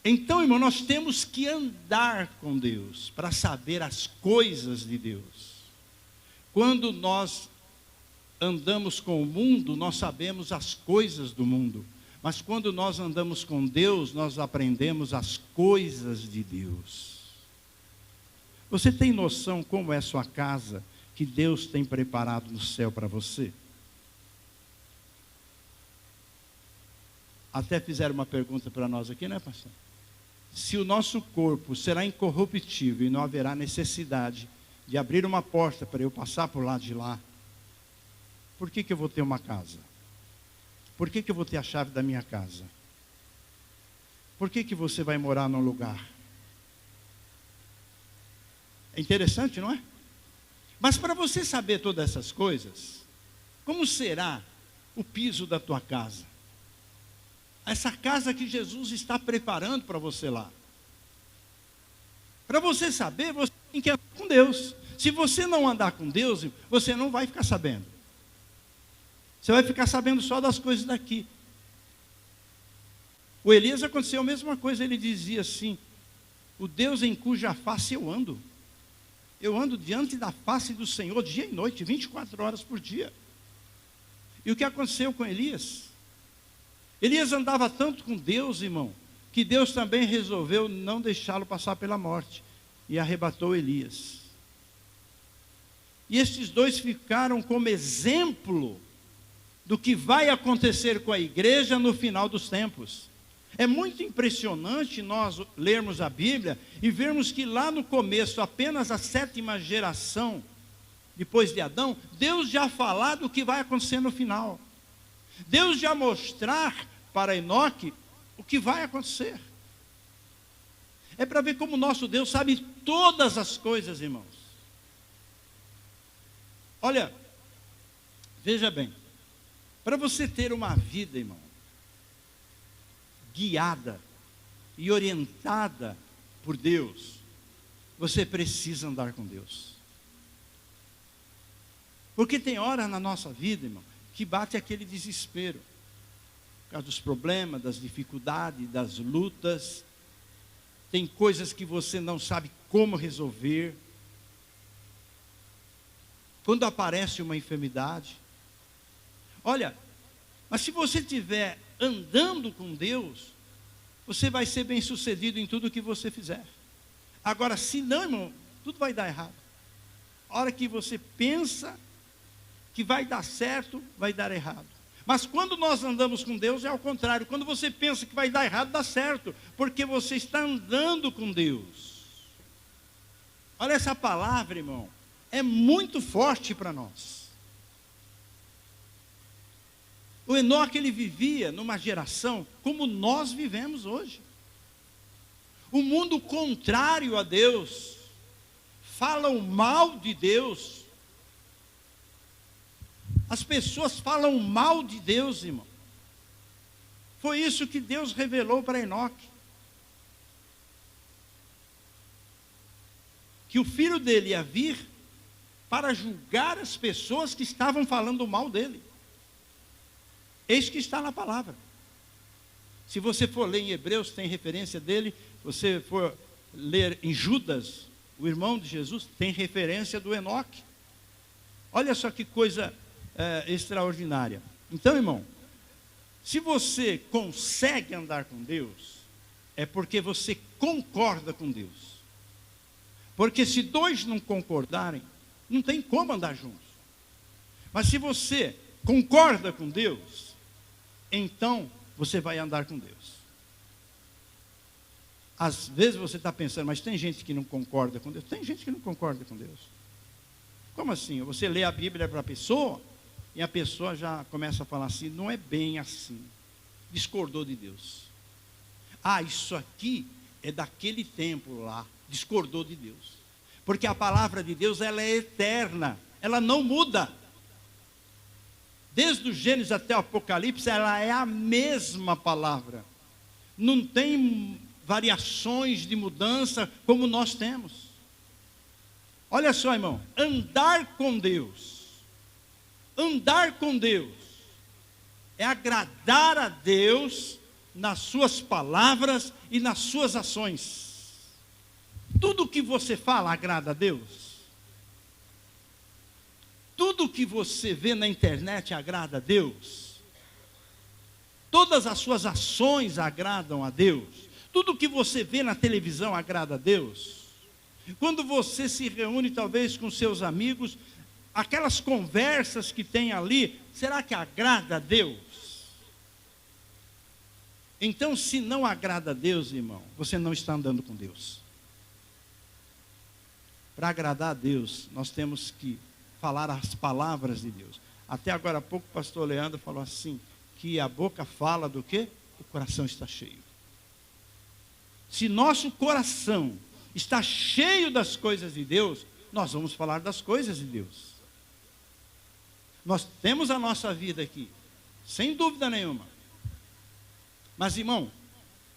Então, irmão, nós temos que andar com Deus para saber as coisas de Deus. Quando nós andamos com o mundo, nós sabemos as coisas do mundo. Mas quando nós andamos com Deus, nós aprendemos as coisas de Deus. Você tem noção como é sua casa que Deus tem preparado no céu para você? Até fizeram uma pergunta para nós aqui, né, pastor? Se o nosso corpo será incorruptível e não haverá necessidade de abrir uma porta para eu passar por lá de lá, por que eu vou ter uma casa? Por que eu vou ter a chave da minha casa? Por que você vai morar num lugar? É interessante, não é? Mas para você saber todas essas coisas, como será o piso da tua casa? Essa casa que Jesus está preparando para você lá. Para você saber, você tem que andar com Deus. Se você não andar com Deus, você não vai ficar sabendo. Você vai ficar sabendo só das coisas daqui. O Elias aconteceu a mesma coisa, ele dizia assim: o Deus em cuja face eu ando diante da face do Senhor dia e noite, 24 horas por dia. E o que aconteceu com Elias? Elias andava tanto com Deus, irmão, que Deus também resolveu não deixá-lo passar pela morte e arrebatou Elias. E estes dois ficaram como exemplo do que vai acontecer com a igreja no final dos tempos. É muito impressionante nós lermos a Bíblia e vermos que lá no começo, apenas a 7ª geração, depois de Adão, Deus já falar do que vai acontecer no final. Deus já mostrar para Enoque o que vai acontecer. É para ver como o nosso Deus sabe todas as coisas, irmãos. Olha, veja bem, para você ter uma vida, irmão, guiada e orientada por Deus, você precisa andar com Deus. Porque tem hora na nossa vida, irmão, que bate aquele desespero, por causa dos problemas, das dificuldades, das lutas. Tem coisas que você não sabe como resolver. Quando aparece uma enfermidade. Olha, mas se você estiver andando com Deus, você vai ser bem sucedido em tudo que você fizer. Agora, se não, irmão, tudo vai dar errado. A hora que você pensa que vai dar certo, vai dar errado. Mas quando nós andamos com Deus, é ao contrário. Quando você pensa que vai dar errado, dá certo. Porque você está andando com Deus. Olha essa palavra, irmão. É muito forte para nós. O Enoque, ele vivia numa geração como nós vivemos hoje. O mundo contrário a Deus. Falam mal de Deus. As pessoas falam mal de Deus, irmão. Foi isso que Deus revelou para Enoque. Que o filho dele ia vir para julgar as pessoas que estavam falando mal dele. Eis que está na palavra. Se você for ler em Hebreus, tem referência dele. Se você for ler em Judas, o irmão de Jesus, tem referência do Enoque. Olha só que coisa extraordinária. Então, irmão, se você consegue andar com Deus, é porque você concorda com Deus. Porque se dois não concordarem, não tem como andar juntos. Mas se você concorda com Deus, então você vai andar com Deus. Às vezes você está pensando, mas tem gente que não concorda com Deus. Tem gente que não concorda com Deus. Como assim? Você lê a Bíblia para a pessoa e a pessoa já começa a falar assim, não é bem assim. Discordou de Deus. Ah, isso aqui é daquele tempo lá. Discordou de Deus. Porque a palavra de Deus, ela é eterna. Ela não muda. Desde o Gênesis até o Apocalipse, ela é a mesma palavra. Não tem variações de mudança como nós temos. Olha só, irmão. Andar com Deus é agradar a Deus nas suas palavras e nas suas ações. Tudo que você fala agrada a Deus? Tudo que você vê na internet agrada a Deus? Todas as suas ações agradam a Deus? Tudo que você vê na televisão agrada a Deus? Quando você se reúne talvez com seus amigos, aquelas conversas que tem ali, será que agrada a Deus? Então, se não agrada a Deus, irmão, você não está andando com Deus. Para agradar a Deus, nós temos que falar as palavras de Deus. Até agora há pouco o pastor Leandro falou assim, que a boca fala do quê? O coração está cheio. Se nosso coração está cheio das coisas de Deus, nós vamos falar das coisas de Deus. Nós temos a nossa vida aqui, sem dúvida nenhuma. Mas, irmão,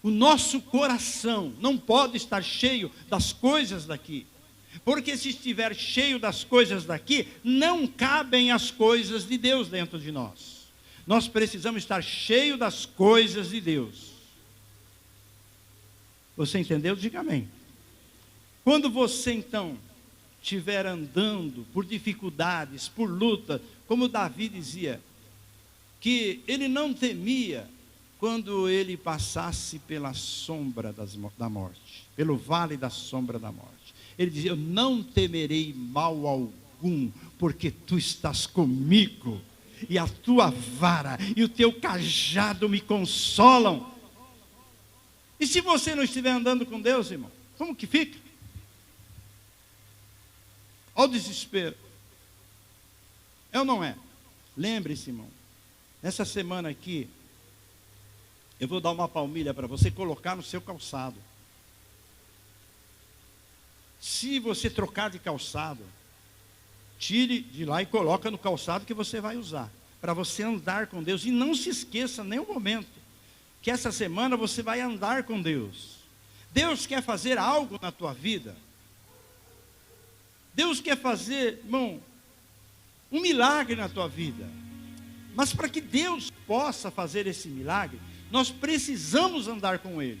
o nosso coração não pode estar cheio das coisas daqui. Porque se estiver cheio das coisas daqui, não cabem as coisas de Deus dentro de nós. Nós precisamos estar cheio das coisas de Deus. Você entendeu? Diga amém. Quando você então estiver andando por dificuldades, por luta, como Davi dizia, que ele não temia quando ele passasse pela sombra da morte, pelo vale da sombra da morte. Ele dizia, eu não temerei mal algum, porque tu estás comigo, e a tua vara e o teu cajado me consolam. E se você não estiver andando com Deus, irmão, como que fica? Olha o desespero. É ou não é? Lembre-se, irmão, nessa semana aqui, eu vou dar uma palmilha para você colocar no seu calçado. Se você trocar de calçado, tire de lá e coloca no calçado que você vai usar, para você andar com Deus. E não se esqueça em nenhum momento, que essa semana você vai andar com Deus. Deus quer fazer algo na tua vida. Deus quer fazer, irmão, um milagre na tua vida. Mas para que Deus possa fazer esse milagre, nós precisamos andar com Ele.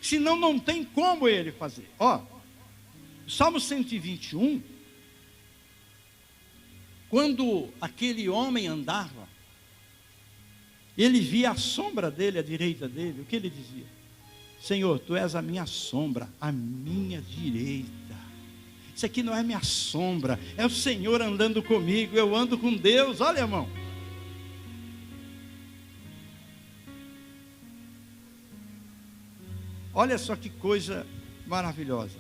Senão não tem como Ele fazer. Ó, Salmo 121, quando aquele homem andava, ele via a sombra dele, à direita dele, o que ele dizia? Senhor, Tu és a minha sombra, à minha direita. Isso aqui não é minha sombra, é o Senhor andando comigo, eu ando com Deus. Olha, irmão. Olha só que coisa maravilhosa.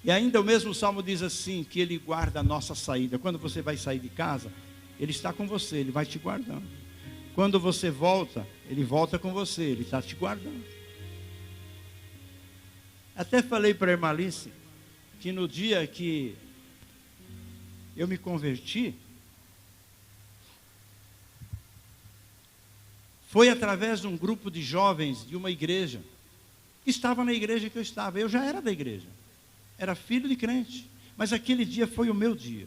E ainda o mesmo Salmo diz assim, que Ele guarda a nossa saída. Quando você vai sair de casa, Ele está com você, Ele vai te guardando. Quando você volta, Ele volta com você, Ele está te guardando. Até falei para a irmã Alice, que no dia que eu me converti, foi através de um grupo de jovens de uma igreja, que estava na igreja que eu estava. Eu já era da igreja, era filho de crente, mas aquele dia foi o meu dia.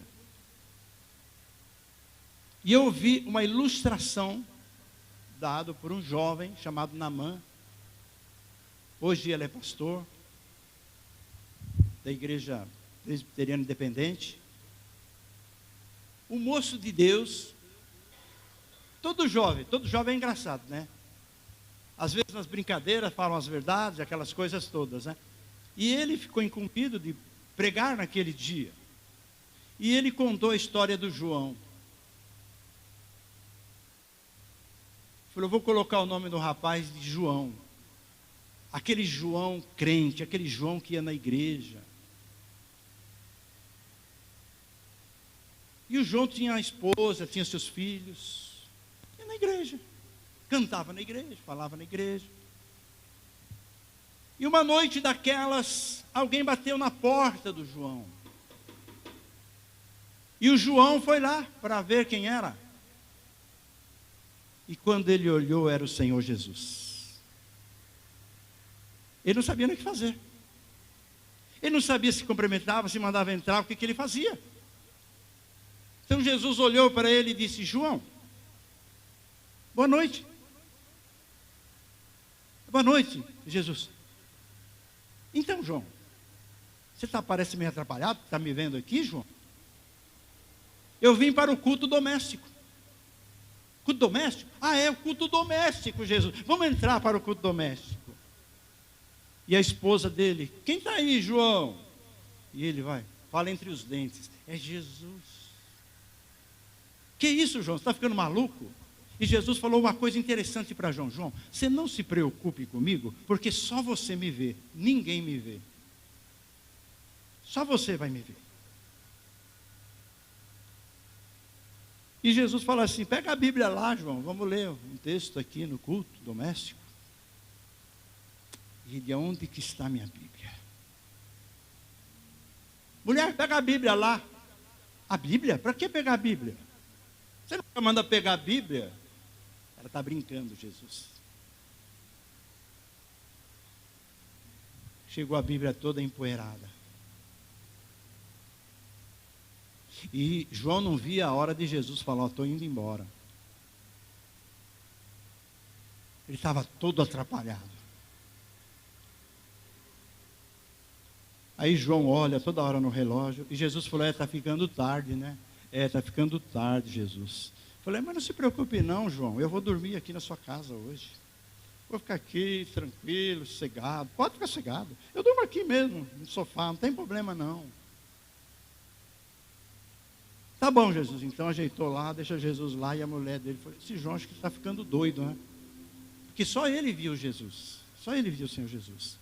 E eu ouvi uma ilustração dada por um jovem chamado Naamã. Hoje ele é pastor da igreja presbiteriana independente. O moço de Deus, todo jovem é engraçado, né? Às vezes nas brincadeiras falam as verdades, aquelas coisas todas, né? E ele ficou incumbido de pregar naquele dia. E ele contou a história do João. Falou, eu vou colocar o nome do rapaz de João. Aquele João crente, aquele João que ia na igreja. E o João tinha a esposa, tinha seus filhos. Ia na igreja. Cantava na igreja, falava na igreja. E uma noite daquelas, alguém bateu na porta do João. E o João foi lá para ver quem era. E quando ele olhou, era o Senhor Jesus. Ele não sabia nem o que fazer. Ele não sabia se cumprimentava, se mandava entrar, o que ele fazia. Então Jesus olhou para ele e disse, João, Boa noite. Boa noite, Jesus. Então, João, você parece meio atrapalhado, está me vendo aqui, João? Eu vim para o culto doméstico. Culto doméstico? Ah, é o culto doméstico, Jesus. Vamos entrar para o culto doméstico. E a esposa dele, quem está aí, João? E ele vai, fala entre os dentes, é Jesus. Que isso, João? Você está ficando maluco? E Jesus falou uma coisa interessante para João. João, você não se preocupe comigo, porque só você me vê, ninguém me vê. Só você vai me ver. E Jesus fala assim, pega a Bíblia lá, João, vamos ler um texto aqui no culto doméstico. E de onde que está a minha Bíblia? Mulher, pega a Bíblia lá. A Bíblia? Para que pegar a Bíblia? Você nunca manda pegar a Bíblia? Ela está brincando, Jesus. Chegou a Bíblia toda empoeirada. E João não via a hora de Jesus falar, estou indo embora. Ele estava todo atrapalhado. Aí João olha toda hora no relógio, e Jesus falou, está ficando tarde, né? Está ficando tarde, Jesus. Falei, mas não se preocupe não, João, eu vou dormir aqui na sua casa hoje. Vou ficar aqui, tranquilo, sossegado. Pode ficar sossegado. Eu durmo aqui mesmo, no sofá, não tem problema não. Tá bom, Jesus, então ajeitou lá, deixa Jesus lá, e a mulher dele falou, esse João acho que está ficando doido, né? Porque só ele viu Jesus, só ele viu o Senhor Jesus.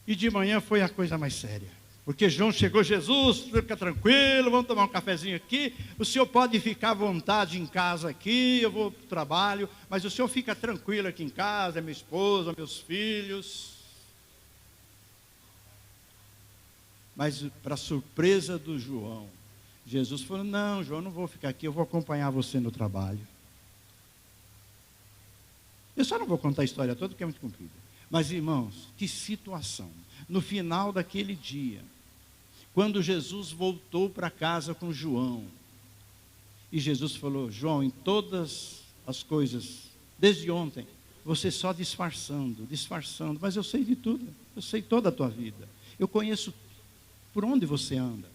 E de manhã foi a coisa mais séria, porque João chegou, Jesus, fica tranquilo, vamos tomar um cafezinho aqui, o senhor pode ficar à vontade em casa aqui, eu vou para o trabalho, mas o senhor fica tranquilo aqui em casa, minha esposa, meus filhos. Mas para surpresa do João, Jesus falou, não, João, não vou ficar aqui, eu vou acompanhar você no trabalho. Eu só não vou contar a história toda, porque é muito comprida. Mas, irmãos, que situação. No final daquele dia, quando Jesus voltou para casa com João, e Jesus falou, João, em todas as coisas, desde ontem, você só disfarçando, mas eu sei de tudo, eu sei toda a tua vida. Eu conheço por onde você anda.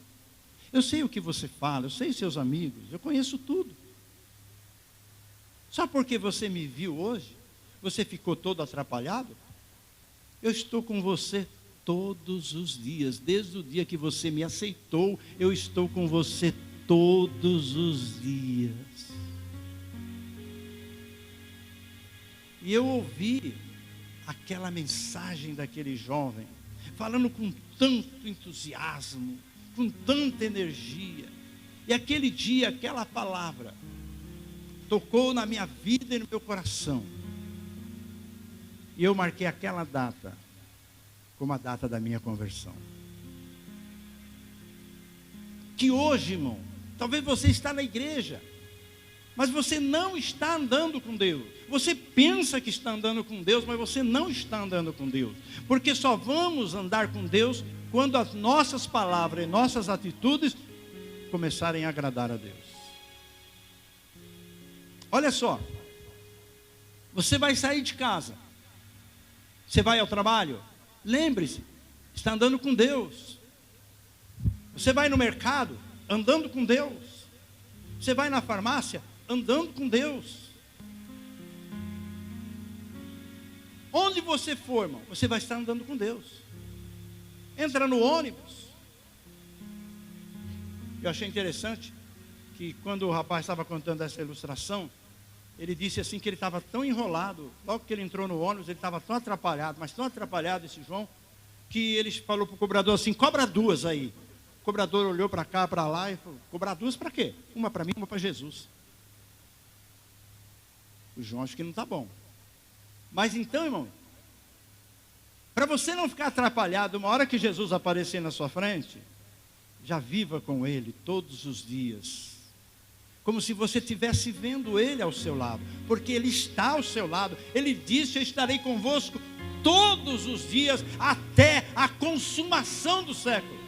Eu sei o que você fala, eu sei seus amigos, eu conheço tudo. Só porque você me viu hoje, você ficou todo atrapalhado? Eu estou com você todos os dias, desde o dia que você me aceitou, eu estou com você todos os dias. E eu ouvi aquela mensagem daquele jovem, falando com tanto entusiasmo, com tanta energia, e aquele dia, aquela palavra, tocou na minha vida e no meu coração, e eu marquei aquela data, como a data da minha conversão. Que hoje, irmão, talvez você está na igreja, mas você não está andando com Deus. Você pensa que está andando com Deus, mas você não está andando com Deus. Porque só vamos andar com Deus quando as nossas palavras e nossas atitudes começarem a agradar a Deus. Olha só, você vai sair de casa, você vai ao trabalho, lembre-se, está andando com Deus. Você vai no mercado, andando com Deus. Você vai na farmácia, andando com Deus. Onde você for, irmão, você vai estar andando com Deus. Entra no ônibus. Eu achei interessante que quando o rapaz estava contando essa ilustração, ele disse assim que ele estava tão enrolado, logo que ele entrou no ônibus, ele estava tão atrapalhado, mas tão atrapalhado esse João, que ele falou para o cobrador assim, cobra duas aí. O cobrador olhou para cá, para lá e falou, cobrar duas para quê? Uma para mim, uma para Jesus. O João acho que não está bom. Mas então, irmão, para você não ficar atrapalhado, uma hora que Jesus aparecer na sua frente, já viva com Ele todos os dias, como se você estivesse vendo Ele ao seu lado, porque Ele está ao seu lado. Ele disse, eu estarei convosco todos os dias, até a consumação do século.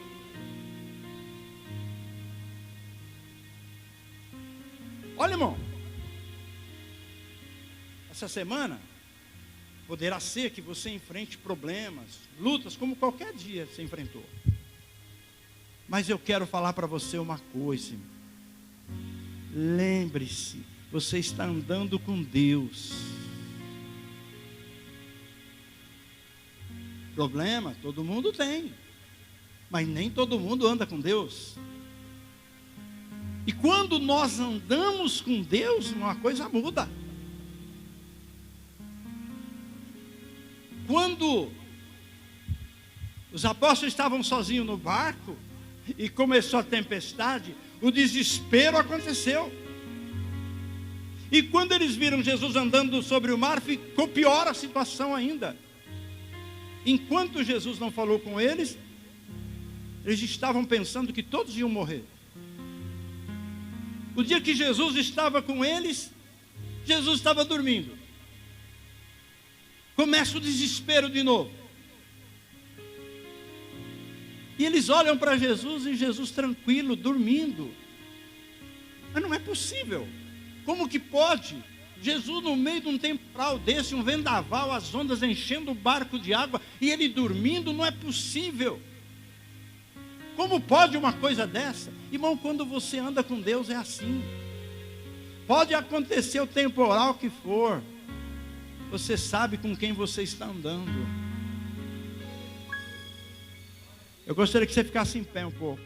Olha, irmão, Essa semana, poderá ser que você enfrente problemas, lutas, como qualquer dia você enfrentou. Mas eu quero falar para você uma coisa. Lembre-se, você está andando com Deus. Problema, todo mundo tem. Mas nem todo mundo anda com Deus. E quando nós andamos com Deus, uma coisa muda. Quando os apóstolos estavam sozinhos no barco e começou a tempestade, o desespero aconteceu. E quando eles viram Jesus andando sobre o mar, ficou pior a situação ainda. Enquanto Jesus não falou com eles, eles estavam pensando que todos iam morrer. O dia que Jesus estava com eles, Jesus estava dormindo. Começa o desespero de novo. E eles olham para Jesus e Jesus tranquilo, dormindo. Mas não é possível. Como que pode? Jesus no meio de um temporal desse, um vendaval, as ondas enchendo o barco de água e ele dormindo, não é possível. Como pode uma coisa dessa? Irmão, quando você anda com Deus é assim. Pode acontecer o temporal que for, você sabe com quem você está andando. Eu gostaria que você ficasse em pé um pouco.